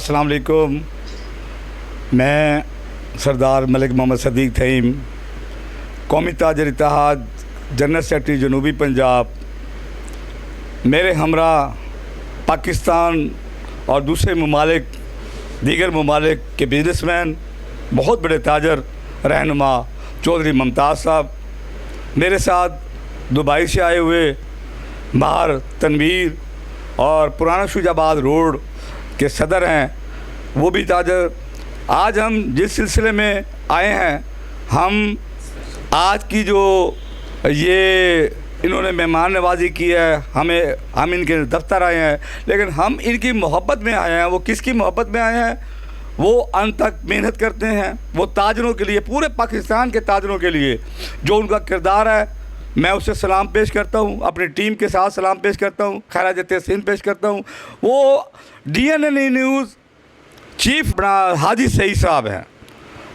अस्सलाम वालेकुम। मैं सरदार मलिक मोहम्मद सदीक थईम, कौमी ताजर इत्तेहाद जनरल सेक्रेटरी जनूबी पंजाब, मेरे हमरा पाकिस्तान और दूसरे दीगर ममालिक के बिजनेसमैन, बहुत बड़े ताजर रहनुमा चौधरी मुमताज़ साहब, मेरे साथ दुबई से आए हुए मार तनवीर और पुराना शुजाबाद रोड के सदर हैं, वो भी ताजर। आज हम जिस सिलसिले में आए हैं, हम आज की जो ये इन्होंने मेहमान नवाजी की है, हम इनके दफ्तर आए हैं, लेकिन हम इनकी मोहब्बत में आए हैं। वो किसकी मोहब्बत में आए हैं? वो अंत तक मेहनत करते हैं, वो ताजरों के लिए, पूरे पाकिस्तान के ताजरों के लिए जो उनका किरदार है, मैं उससे सलाम पेश करता हूँ, अपनी टीम के साथ सलाम पेश करता हूँ, खैराज तहसीन पेश करता हूँ। वो DNN न्यूज़ चीफ हाजी सईद साहब हैं,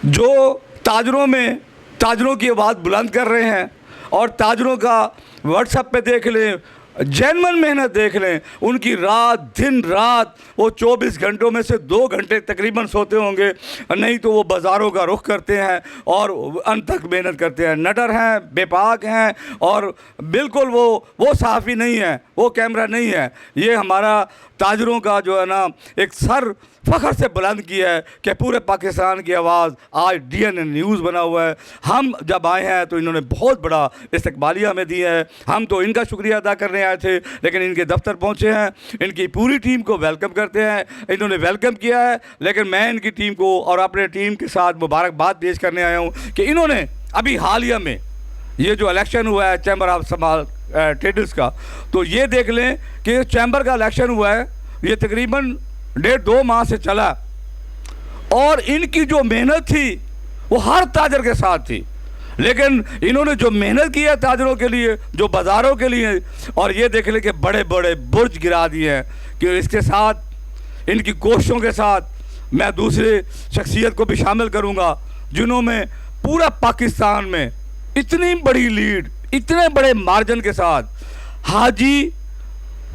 जो ताजरों की आवाज़ बुलंद कर रहे हैं। और ताजरों का व्हाट्सएप पे देख लें, जेन्युइन मेहनत देख लें, उनकी दिन रात वो 24 घंटों में से 2 घंटे तकरीबन सोते होंगे, नहीं तो वो बाज़ारों का रुख करते हैं और अंत तक मेहनत करते हैं। नडर हैं, बेपाक हैं और बिल्कुल वो सहाफ़ी नहीं है, वो कैमरा नहीं है। ये हमारा ताजरों का जो है ना एक सर फ़ख्र से बुलंद किया है कि पूरे पाकिस्तान की आवाज़ आज DNN न्यूज़ बना हुआ है। हम जब आए हैं तो इन्होंने बहुत बड़ा इस्तकबालिया हमें दिया है। हम तो इनका शुक्रिया अदा करने आए थे, लेकिन इनके दफ्तर पहुंचे हैं, इनकी पूरी टीम को वेलकम करते हैं। इन्होंने वेलकम किया है, लेकिन मैं इनकी टीम को और अपने टीम के साथ मुबारकबाद पेश करने आया हूँ कि इन्होंने अभी हालिया में ये जो इलेक्शन हुआ है चैम्बर ऑफ स्मॉल ट्रेडर्स का, तो ये देख लें कि चैम्बर का इलेक्शन हुआ है, ये तकरीबन 1.5-2 माह से चला और इनकी जो मेहनत थी वो हर ताजर के साथ थी। लेकिन इन्होंने जो मेहनत की है ताजरों के लिए, जो बाज़ारों के लिए, और ये देख ले कि बड़े बड़े बुर्ज गिरा दिए हैं। कि इसके साथ, इनकी कोशिशों के साथ मैं दूसरे शख्सियत को भी शामिल करूँगा जिन्होंने पूरा पाकिस्तान में इतनी बड़ी लीड, इतने बड़े मार्जिन के साथ हाजी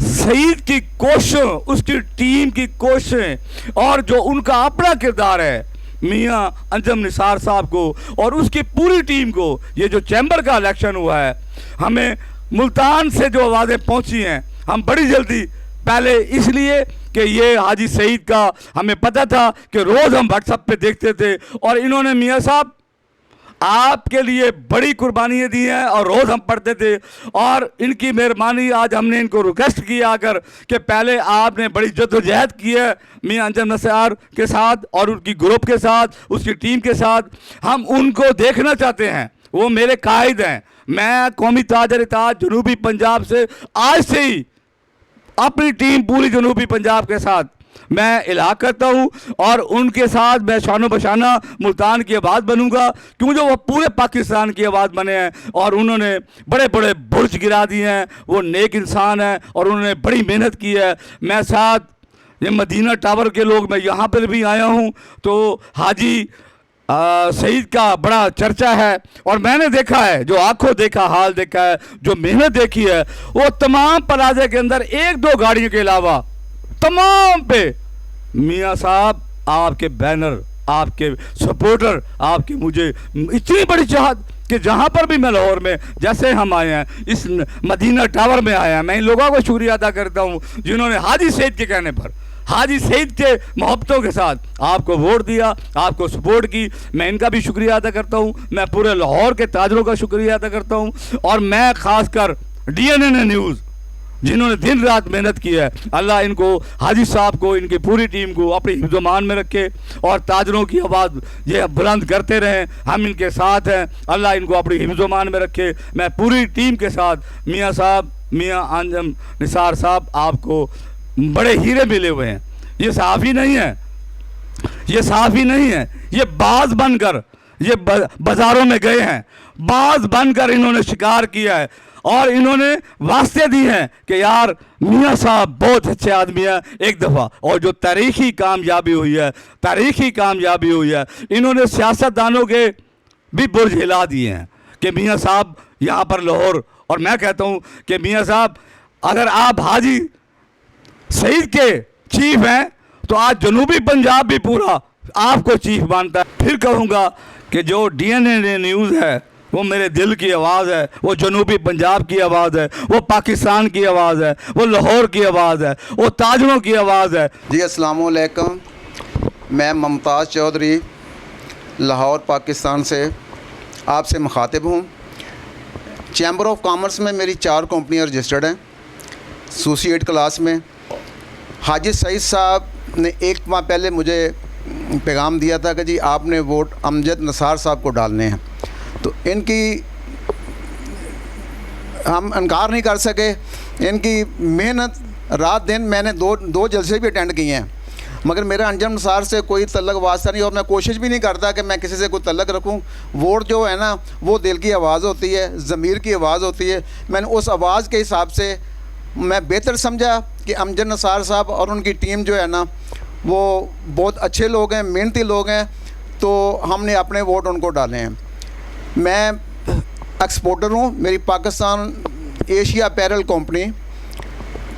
सईद की कोशिशें, उसकी टीम की कोशिशें और जो उनका अपना किरदार है मियां अंजम निसार साहब को और उसकी पूरी टीम को, ये जो चैम्बर का इलेक्शन हुआ है, हमें मुल्तान से जो आवाज़ें पहुंची हैं, हम बड़ी जल्दी, पहले इसलिए कि ये हाजी सईद का हमें पता था कि रोज़ हम व्हाट्सएप पे देखते थे और इन्होंने मियां साहब आपके लिए बड़ी कुर्बानियाँ दी हैं और रोज़ हम पढ़ते थे। और इनकी मेहरबानी, आज हमने इनको रिक्वेस्ट किया आकर कि पहले आपने बड़ी जद्दोजहद की है मियां अंजम निसार के साथ और उनकी ग्रुप के साथ, उसकी टीम के साथ, हम उनको देखना चाहते हैं। वो मेरे कायद हैं। मैं कौमी ताजर इत्तेहाद जनूबी पंजाब से आज से ही अपनी टीम पूरी जनूबी पंजाब के साथ मैं इलाहा करता हूँ और उनके साथ मैं शानो बशाना मुल्तान की आवाज़ बनूंगा, क्योंकि वो पूरे पाकिस्तान की आवाज़ बने हैं और उन्होंने बड़े बड़े बुर्ज गिरा दिए हैं। वो नेक इंसान है और उन्होंने बड़ी मेहनत की है। मैं साथ ये मदीना टावर के लोग, मैं यहाँ पर भी आया हूँ तो हाजी सईद का बड़ा चर्चा है और मैंने देखा है, जो आंखों देखा हाल देखा है, जो मेहनत देखी है, वो तमाम प्लाजे के अंदर 1-2 गाड़ियों के अलावा तमाम पे मियां साहब आपके बैनर, आपके सपोर्टर, आपकी मुझे इतनी बड़ी चाहत कि जहाँ पर भी मैं लाहौर में, जैसे हम आए हैं, इस मदीना टावर में आए हैं, मैं इन लोगों को शुक्रिया अदा करता हूँ जिन्होंने हाजी सईद के कहने पर, हाजी सईद के मोहब्बतों के साथ आपको वोट दिया, आपको सपोर्ट की। मैं इनका भी शुक्रिया अदा करता हूँ, मैं पूरे लाहौर के ताजरों का शुक्रिया अदा करता हूँ और मैं ख़ासकर DNN न्यूज़ जिन्होंने दिन रात मेहनत की है, अल्लाह इनको, हाजी साहब को, इनकी पूरी टीम को अपनी हिफ्ज़-ओ-मान में रखे और ताजरों की आवाज़ ये बुलंद करते रहें। हम इनके साथ हैं, अल्लाह इनको अपनी हिफ्ज़-ओ-मान में रखे। मैं पूरी टीम के साथ मियां साहब, मियां अंजम निसार साहब, आपको बड़े हीरे मिले हुए हैं। ये सहाफ़ी नहीं है, ये सहाफ़ी नहीं है, ये बाज बनकर ये बाज़ारों में गए हैं, बाज बनकर इन्होंने शिकार किया है और इन्होंने वास्ते दी हैं कि यार मियां साहब बहुत अच्छे आदमी हैं एक दफ़ा। और जो तारीख़ी कामयाबी हुई है, तारीख़ी कामयाबी हुई है, इन्होंने सियासतदानों के भी बुर्ज हिला दिए हैं कि मियां साहब यहाँ पर लाहौर। और मैं कहता हूँ कि मियां साहब, अगर आप हाजी सईद के चीफ हैं तो आज जनूबी पंजाब भी पूरा आपको चीफ मानता है। फिर कहूँगा कि जो DNA न्यूज़ है वो मेरे दिल की आवाज़ है, वो जनूबी पंजाब की आवाज़ है, वो पाकिस्तान की आवाज़ है, वो लाहौर की आवाज़ है, वो ताजरों की आवाज़ है। जी अस्सलाम वालेकुम, मैं मुमताज़ चौधरी लाहौर पाकिस्तान से आपसे मुखातिब हूँ। चैम्बर ऑफ कॉमर्स में मेरी 4 कंपनियाँ रजिस्टर्ड हैं एसोसिएट क्लास में। हाजी सईद साहब ने 1 माह पहले मुझे पैगाम दिया था कि जी आपने वोट अमजद निसार साहब को डालने हैं, तो इनकी हम इनकार नहीं कर सके। इनकी मेहनत रात दिन, मैंने दो जलसे भी अटेंड किए हैं, मगर मेरा अंजम निसार से कोई तल्लक वास्ता नहीं, और मैं कोशिश भी नहीं करता कि मैं किसी से कोई तल्लक रखूं। वोट जो है ना वो दिल की आवाज़ होती है, ज़मीर की आवाज़ होती है। मैंने उस आवाज़ के हिसाब से मैं बेहतर समझा कि अमजद निसार साहब और उनकी टीम जो है ना वो बहुत अच्छे लोग हैं, मेहनती लोग हैं, तो हमने अपने वोट उनको डाले हैं। मैं एक्सपोर्टर हूँ। मेरी Pakistan Asia apparel company,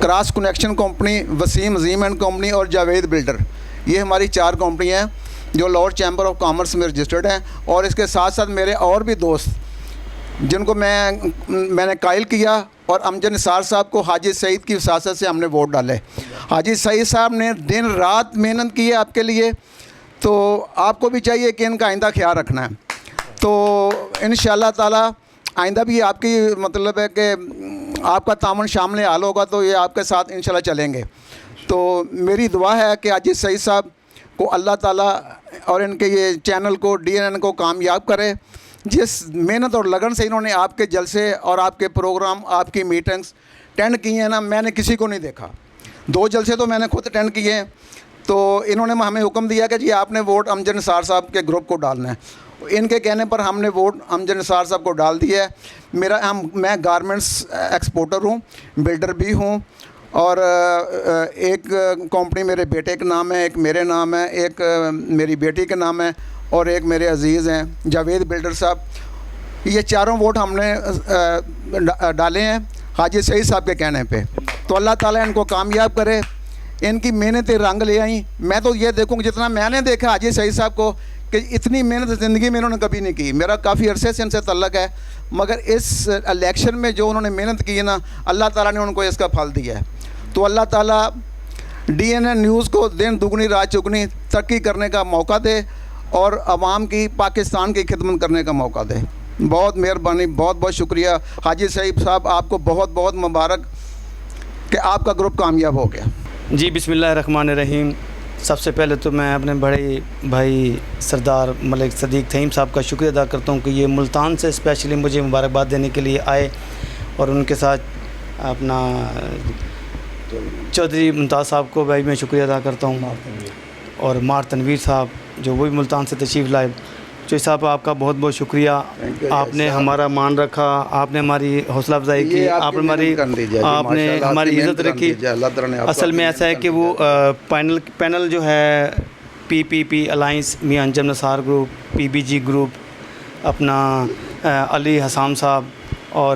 cross connection company, Waseem Azeem and company और जावेद बिल्डर, ये हमारी 4 कंपनी हैं जो लाहौर चैम्बर ऑफ कॉमर्स में रजिस्टर्ड हैं। और इसके साथ साथ मेरे और भी दोस्त जिनको मैंने कायल किया, और अमजद निसार साहब को हाजी सईद की वसासत से हमने वोट डाले। हाजी सईद साहब ने दिन रात मेहनत की है आपके लिए, तो आपको भी चाहिए कि इनका आइंदा ख्याल रखना है। तो इंशाअल्लाह ताला आइंदा भी आपकी मतलब है कि आपका तामन शामिल हाल होगा, तो ये आपके साथ इंशाल्लाह चलेंगे। तो मेरी दुआ है कि हाजी सईद साहब को अल्लाह ताला और इनके ये चैनल को, DNN को कामयाब करे। जिस मेहनत और लगन से इन्होंने आपके जलसे और आपके प्रोग्राम, आपकी मीटिंग्स अटेंड की हैं ना, मैंने किसी को नहीं देखा। 2 जलसे तो मैंने खुद अटेंड किए हैं। तो इन्होंने हमें हुक्म दिया कि जी आपने वोट अमजद निसार साहब के ग्रुप को डालना है। इनके कहने पर हमने वोट अमजद निसार साहब को डाल दिया है। मैं गारमेंट्स एक्सपोर्टर हूँ, बिल्डर भी हूँ, और एक कंपनी मेरे बेटे के नाम है, एक मेरे नाम है, एक मेरी बेटी के नाम है, और एक मेरे अजीज़ हैं जावेद बिल्डर साहब। ये चारों वोट हमने डाले हैं हाजी सईद साहब के कहने पे। तो अल्लाह ताला इनको कामयाब करे, इनकी मेहनतें रंग ले आई। मैं तो ये देखूँगा, जितना मैंने देखा हाजी सईद साहब को, कि इतनी मेहनत ज़िंदगी में इन्होंने कभी नहीं की। मेरा काफ़ी अरसे से इनसे तल्लक है, मगर इस इलेक्शन में जो उन्होंने मेहनत की है ना, अल्लाह ताला ने उनको इसका फल दिया है। तो अल्लाह ताला DNN न्यूज़ को दिन दुगनी रात चुगनी तरक्की करने का मौका दे, और आवाम की, पाकिस्तान की खिदमत करने का मौका दे। बहुत मेहरबानी, बहुत बहुत शुक्रिया हाजी सईद साहब, आपको बहुत बहुत मुबारक कि आपका ग्रुप कामयाब हो गया। जी बिस्मिल्लाहिर्रहमानिर्रहीम। सबसे पहले तो मैं अपने बड़े भाई सरदार मलिक सदीक थईम साहब का शुक्रिया अदा करता हूँ कि ये मुल्तान से स्पेशली मुझे मुबारकबाद देने के लिए आए, और उनके साथ अपना चौधरी मुमताज़ साहब को भाई मैं शुक्रिया अदा करता हूँ, और मार तनवीर साहब जो वो भी मुल्तान से तशरीफ़ लाए। चौधरी साहब आपका बहुत बहुत शुक्रिया, आपने हमारा मान रखा, आपने हमारी हौसला अफजाई की, आपने हमारी इज़्ज़त रखी। असल में ऐसा है कि वो पैनल जो है PPP alliance, Mian Anjum Nisar group, PBG group, अपना अली हसाम साहब, और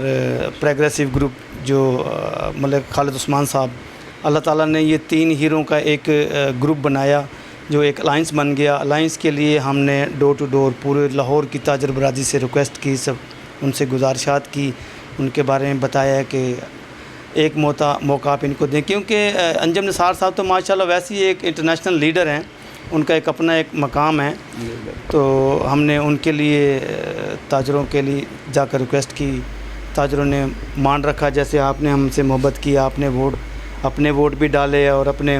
प्रोग्रेसिव ग्रुप जो मलिक खालिद उस्मान साहब, अल्लाह ताला ने ये 3 हीरों का एक ग्रुप बनाया जो एक अलाइंस बन गया। अलाइंस के लिए हमने डोर टू डोर पूरे लाहौर की ताजर बरादरी से रिक्वेस्ट की, सब उनसे गुजारिशात की, उनके बारे में बताया कि एक मौका आप इनको दें, क्योंकि अंजम निसार साहब तो माशाल्लाह वैसे ही एक इंटरनेशनल लीडर हैं, उनका एक अपना एक मकाम है। तो हमने उनके लिए ताजरों के लिए जाकर रिक्वेस्ट की, ताजरों ने मान रखा, जैसे आपने हमसे मोहब्बत की, आपने अपने वोट भी डाले और अपने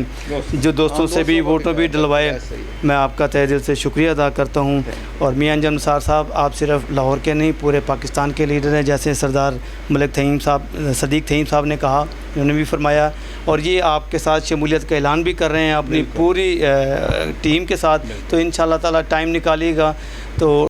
जो दोस्तों से भी वोटों भी डलवाए। मैं आपका तहे दिल से शुक्रिया अदा करता हूं। और मियां अंजम निसार साहब, आप सिर्फ लाहौर के नहीं पूरे पाकिस्तान के लीडर हैं, जैसे सरदार मलिक थईम साहब, सदीक थईम साहब ने कहा, उन्होंने भी फरमाया, और ये आपके साथ शमूलियत का ऐलान भी कर रहे हैं अपनी पूरी टीम के साथ। तो इंशाअल्लाह ताला टाइम निकालिएगा तो